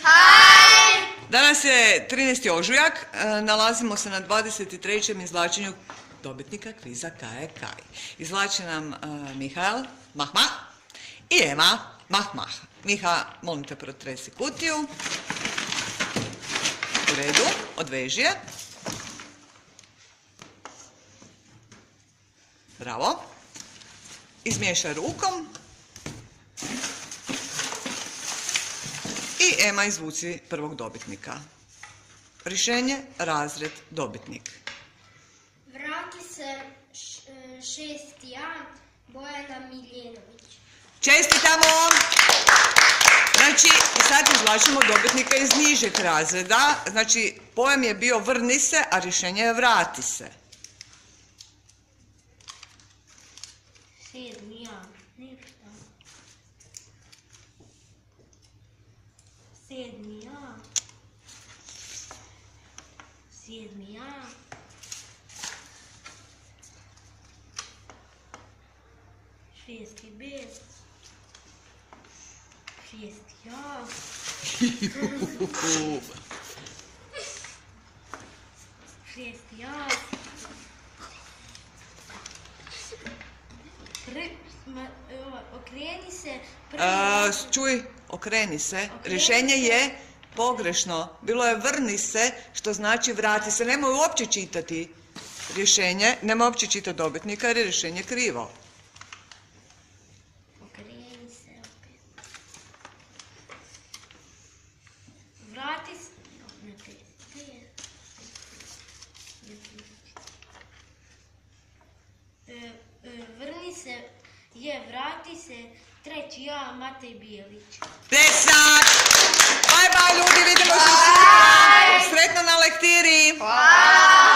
Haj! Danas je 13. ožujak, nalazimo se na 23. izvlačenju dobitnika kviza Kaj je kaj. Izvlače nam Mihael, mah i Ema, mah. Miha, molim te protresi kutiju. U redu, odveži je. Bravo. Izmiješaj rukom. I Ema, izvuci prvog dobitnika. Rješenje, razred, dobitnik. Vrati se 6A, Bojana Miljenović. Čestitamo! Znači, sad izvlačimo dobitnika iz nižeg razreda. Znači, pojam je bio vrni se, a rješenje je vrati se. 7A, ništa. 7A. 7A. 6B. 6A. 6A. Okreni se. Čuj, okreni se. Rješenje je pogrešno. Bilo je vrni se, što znači vrati se. Nemoj uopće čitati rješenje, nemoj uopće čitati dobitnika jer je rješenje krivo. Okreni se opet. Vrati se. Vrni se je vrati se 3A Matej Bijelić. Pljesak! Bye ljudi, vidimo se sutra! Sretno na lektiri!